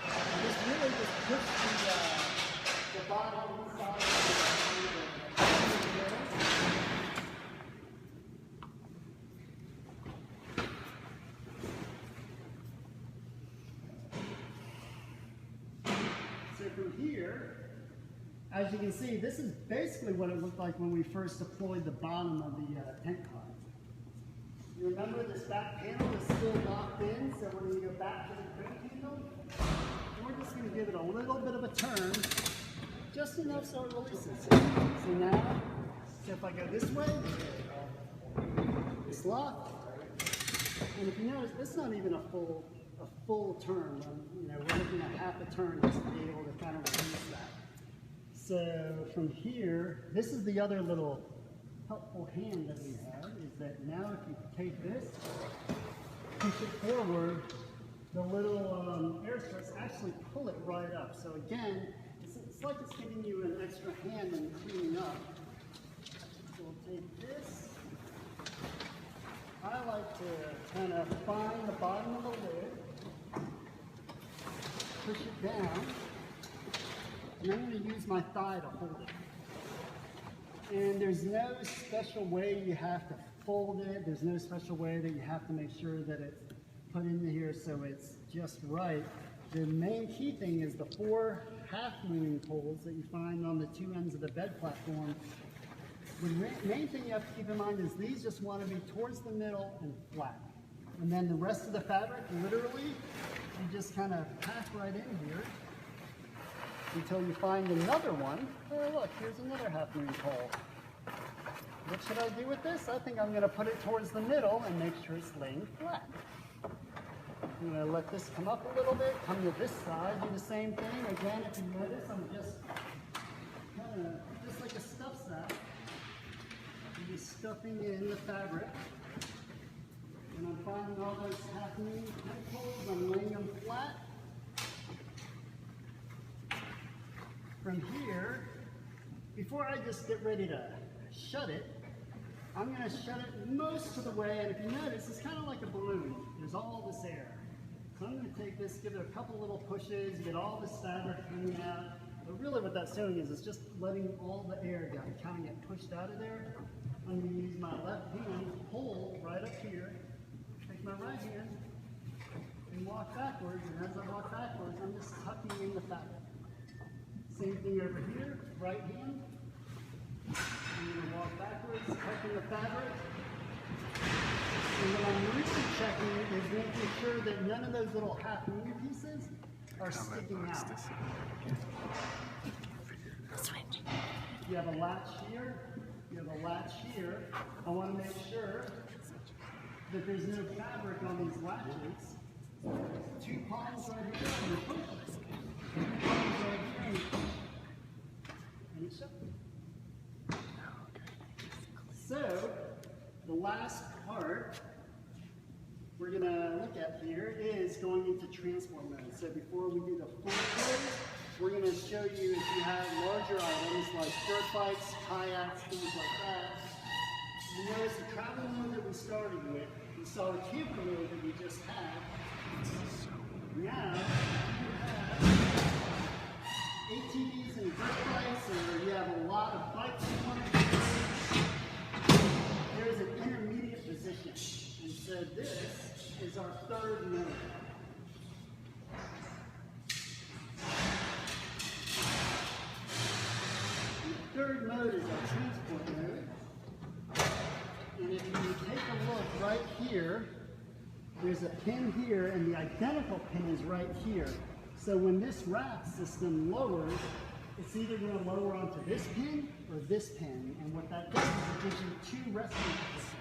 And this really just puts the bottom inside of the middle. So from here, as you can see, this is basically what it looked like when we first deployed the bottom of the tent cot. You remember this back panel is still locked in, so when we go back to the crate handle, we're just going to give it a little bit of a turn, just enough so it releases. So now, if I go this way, it's locked. And if you notice, it's not even a full turn. We're looking at half a turn just to be able to kind of release that. So from here, this is the other little helpful hand that we have, is that now if you take this, push it forward, the little air struts actually pull it right up. So again, it's like it's giving you an extra hand in cleaning up. So we'll take this. I like to kind of find the bottom of the lid, push it down, and I'm going to use my thigh to hold it. And there's no special way you have to fold it. There's no special way that you have to make sure that it's put in here so it's just right. The main key thing is the 4 half-moon poles that you find on the 2 ends of the bed platform. The main thing you have to keep in mind is these just want to be towards the middle and flat. And then the rest of the fabric, literally, you just kind of pack right in here until you find another one. Oh look, here's another half-moon pole. What should I do with this? I think I'm going to put it towards the middle and make sure it's laying flat. I'm going to let this come up a little bit, come to this side, do the same thing. Again, if you notice, I'm just kind of, just like a stuff sack, I'm just stuffing in the fabric. And I'm finding all those half-moon poles, I'm laying them flat. From here, before I just get ready to shut it, I'm going to shut it most of the way, and if you notice, it's kind of like a balloon. There's all this air. So I'm going to take this, give it a couple little pushes, get all this fabric coming out. But really what that's doing is it's just letting all the air down, kind of get pushed out of there. I'm going to use my left hand, pull right up here, take my right hand, and walk backwards. And as I walk backwards, I'm just tucking in the fabric. Same thing over here, right hand. I'm going to walk backwards, tucking the fabric. And what I'm really checking is making sure that none of those little half moon pieces are sticking out. Switch. You have a latch here, you have a latch here. I want to make sure that there's no fabric on these latches. Two palms right here, and you push. Two palms right here, and you push. And you shut. So, the last part we're going to look at here is going into transport mode. So before we do the full close, we're going to show you if you have larger items like dirt bikes, kayaks, things like that. You notice the travel mode that we started with, we saw the camper mode that we just had. Now, you have ATVs and dirt bikes, or you have a lot of bikes you want to do. There's an intermediate position. And so this is our third mode. The third mode is our transport mode. And if you take a look right here, there's a pin here, and the identical pin is right here. So when this rack system lowers, it's either going to lower onto this pin or this pin. And what that does is it gives you two resting positions.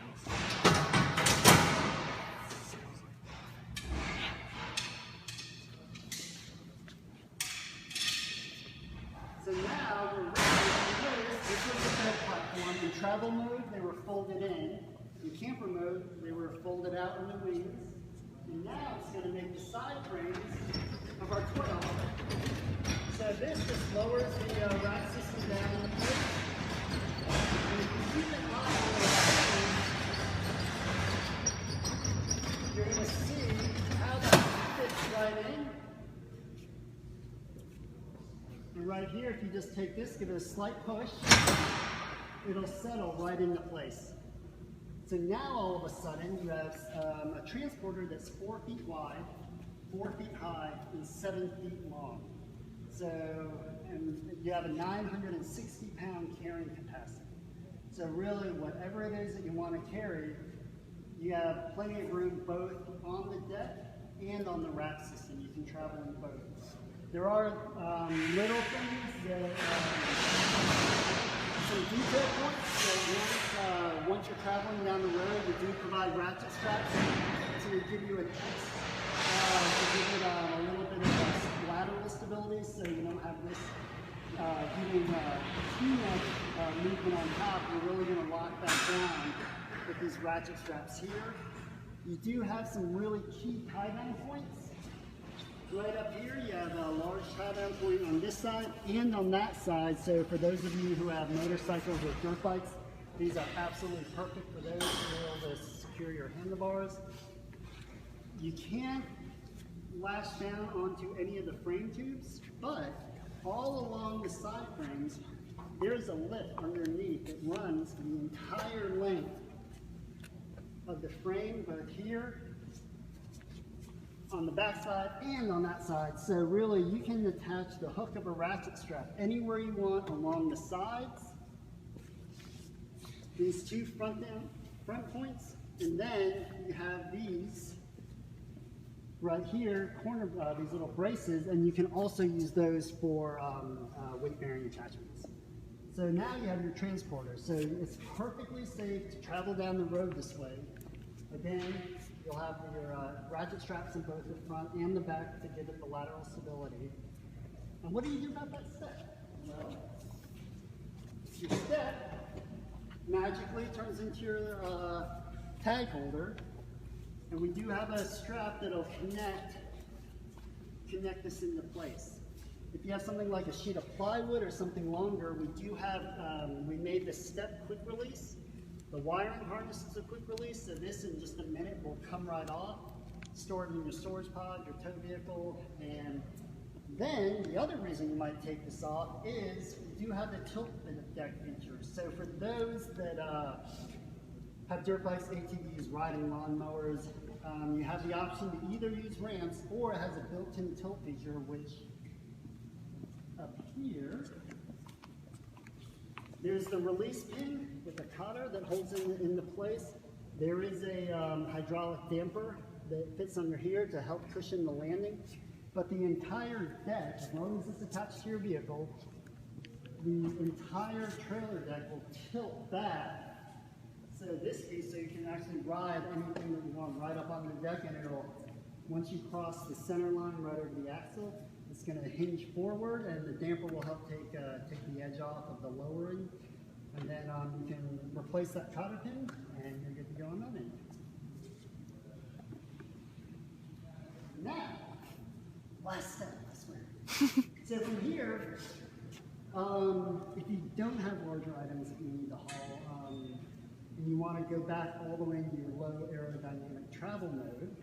So now we're ready to do this. This was the bed platform. In travel mode, they were folded in. In camper mode, they were folded out in the wings. And now it's going to make the side frames of our toy hauler. So this just lowers the rack system down in the place. And if you keep an eye on it, you're going to see how that fits right in. And right here, if you just take this, give it a slight push, it'll settle right into place. So now all of a sudden you have a transporter that's 4 feet wide, 4 feet high, and 7 feet long. So, and you have a 960-pound carrying capacity. So really, whatever it is that you want to carry, you have plenty of room both on the deck and on the rack system. You can travel in both. There are little things that some detail points that once you're traveling down the road, we do provide ratchet straps to give you an X, to give it a little bit of lateral stability, so you don't have this giving too much movement on top. You're really going to lock that down with these ratchet straps here. You do have some really key tie-down points. Right up here, you have a large tie-down point on this side and on that side. So for those of you who have motorcycles or dirt bikes, these are absolutely perfect for those to be able to secure your handlebars. You can't lash down onto any of the frame tubes, but all along the side frames, there's a lip underneath that runs the entire length of the frame, both here, on the back side, and on that side. So really, you can attach the hook of a ratchet strap anywhere you want along the sides, these two front points, and then you have these right here, these little braces, and you can also use those for weight-bearing attachments. So now you have your transporter. So it's perfectly safe to travel down the road this way. Again, you'll have your ratchet straps in both the front and the back to give it the lateral stability. And what do you do about that step? Well, your step magically turns into your tag holder, and we do have a strap that'll connect this into place. If you have something like a sheet of plywood or something longer, we do have, we made the step quick release. The wiring harness is a quick release, so this in just a minute will come right off, store it in your storage pod, your tow vehicle, and then the other reason you might take this off is we do have the tilt deck feature. So for those that have dirt bikes, ATVs, riding lawnmowers, you have the option to either use ramps or it has a built-in tilt feature, which up here is the release pin with the cotter that holds it into place. There is a hydraulic damper that fits under here to help cushion the landing. But the entire deck, as long as it's attached to your vehicle, the entire trailer deck will tilt back. So this piece, so you can actually ride anything that you want right up on the deck, and it'll, once you cross the center line right over the axle, it's going to hinge forward, and the damper will help take the edge off of the lowering. And then you can replace that cotter pin, and you're good to go on that end. Now, last step, I swear. So from here, if you don't have larger items that you need to haul, and you want to go back all the way into your low aerodynamic travel mode,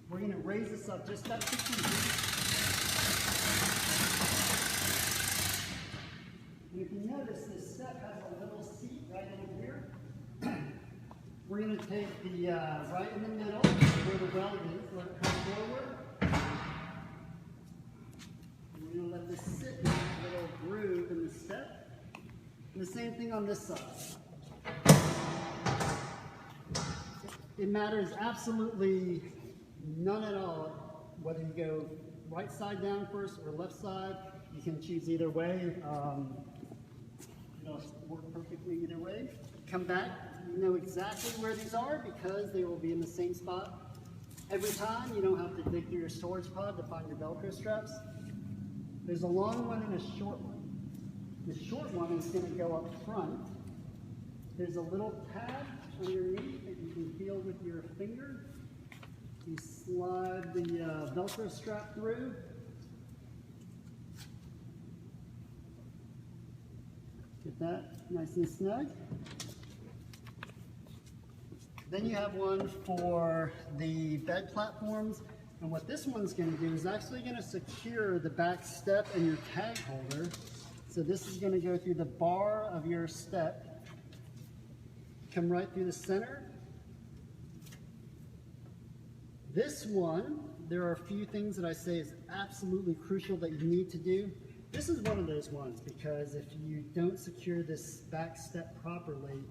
we're going to raise this up just about 15 feet. And if you notice, this step has a little seat right in here. We're going to take the right in the middle where the weld is, let it come forward. And we're going to let this sit in a little groove in the step. And the same thing on this side. It matters absolutely none at all whether you go right side down first or left side. You can choose either way. It'll work perfectly either way. Come back, you know exactly where these are because they will be in the same spot every time. You don't have to dig through your storage pod to find your Velcro straps. There's a long one and a short one. The short one is going to go up front. There's a little tab underneath that you can feel with your finger. You slide the Velcro strap through. Get that nice and snug. Then you have one for the bed platforms. And what this one's going to do is actually going to secure the back step and your tag holder. So this is going to go through the bar of your step, come right through the center. This one, there are a few things that I say is absolutely crucial that you need to do. This is one of those ones because if you don't secure this back step properly,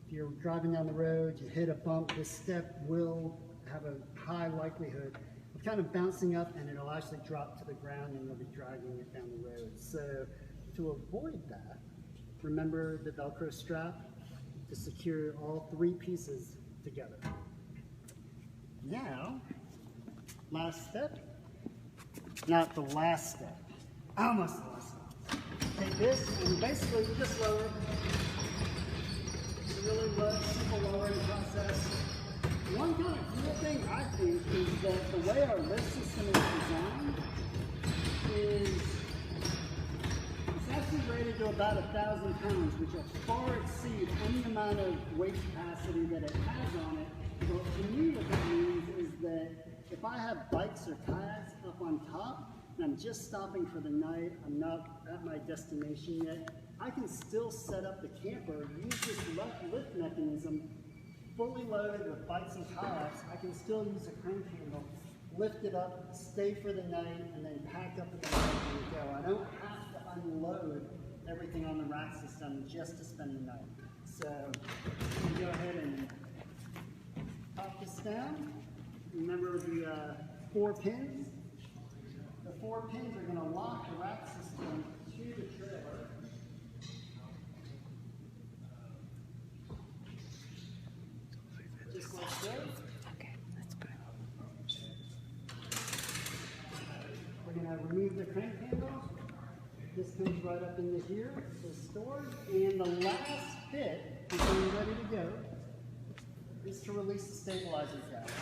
if you're driving down the road, you hit a bump, this step will have a high likelihood of kind of bouncing up and it'll actually drop to the ground and you'll be dragging it down the road. So to avoid that, remember the Velcro strap to secure all three pieces together. Now, last step, not the last step, almost the last step. Take this and basically you just lower it. It's a really simple lowering process. One kind of cool thing I think is that the way our lift system is designed is it's actually rated to about 1,000 pounds, which will far exceed any amount of weight capacity that it has on it. So to me, what that means is that if I have bikes or kayaks up on top, and I'm just stopping for the night, I'm not at my destination yet, I can still set up the camper, use this lift mechanism, fully loaded with bikes and kayaks. I can still use a crank handle, lift it up, stay for the night, and then pack up in the night and go. I don't have to unload everything on the rack system just to spend the night. So I'm going to go ahead and pop this down. Remember the 4 pins? The 4 pins are going to lock the rack system to the trailer. Just like so. Okay, that's good. We're going to remove the crank handle. This comes right up into here, so stored. And the last bit, before you're ready to go, is to release the stabilizer jacks.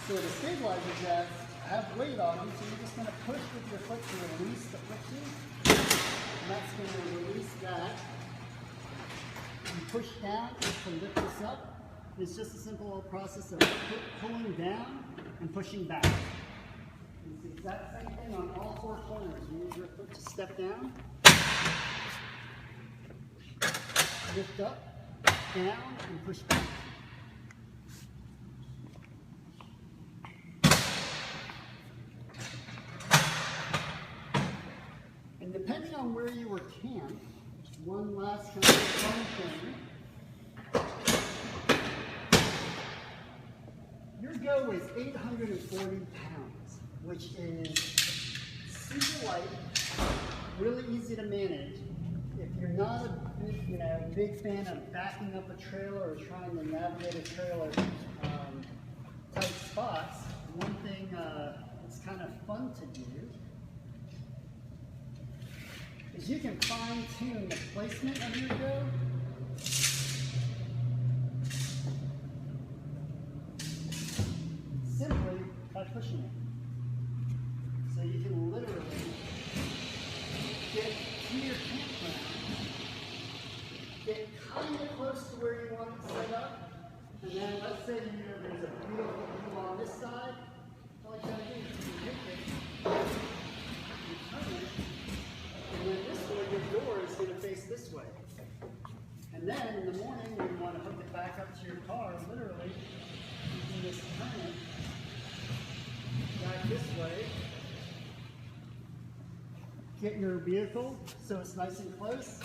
So the stabilizer jacks have weight on them, so you're just going to push with your foot to release the friction. And that's going to release that. You push down to lift this up. It's just a simple process of pulling down and pushing back. It's the exact same thing on all 4 corners. You use your foot to step down, lift up, down, and push back. And depending on where you were camped, one last kind of fun thing. Your go is 840 pounds, which is super light, really easy to manage. If you're not a big fan of backing up a trailer or trying to navigate a trailer tight spots, one thing that's kind of fun to do is you can fine tune the placement of your go. Simply by pushing it. So you can literally get to your campground, get kind of close to where you want it set up, and then let's say there's a beautiful view on this side. All you gotta do is you hit it, you turn it, and then this way your door is going to face this way. And then in the morning when you want to hook it back up to your car, literally, you can just turn it back this way. Get your vehicle so it's nice and close.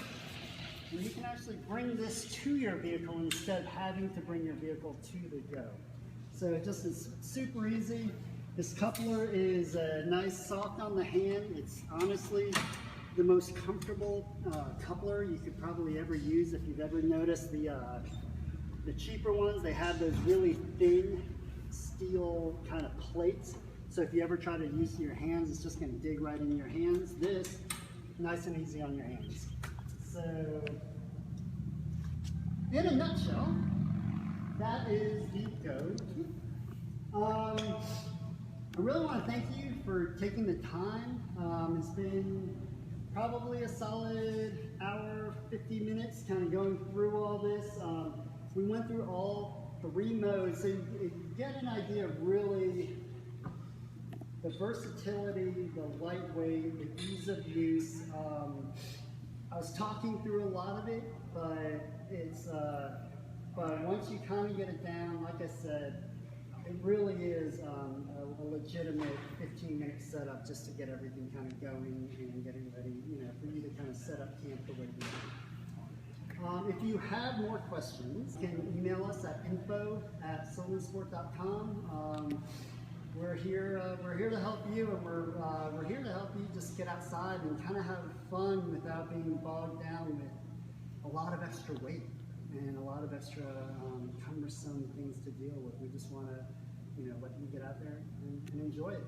And you can actually bring this to your vehicle instead of having to bring your vehicle to the go. So it just is super easy. This coupler is nice, soft on the hand. It's honestly the most comfortable coupler you could probably ever use. If you've ever noticed the cheaper ones, they have those really thin steel kind of plates. So if you ever try to use your hands, it's just going to dig right in your hands. This, nice and easy on your hands. So, in a nutshell, that is the go. I really want to thank you for taking the time. It's been probably a solid hour, 50 minutes, kind of going through all this. We went through all 3 modes, so you get an idea of really the versatility, the lightweight, the ease of use. I was talking through a lot of it, but it's but once you kind of get it down, like I said, it really is a legitimate 15-minute setup just to get everything kind of going and getting ready, for you to kind of set up camp the way we do. If you have more questions, you can email us at info@SylvanSport.com. We're here to help you, and we're here to help you just get outside and kind of have fun without being bogged down with a lot of extra weight and a lot of extra cumbersome things to deal with. We just want to, let you get out there and enjoy it.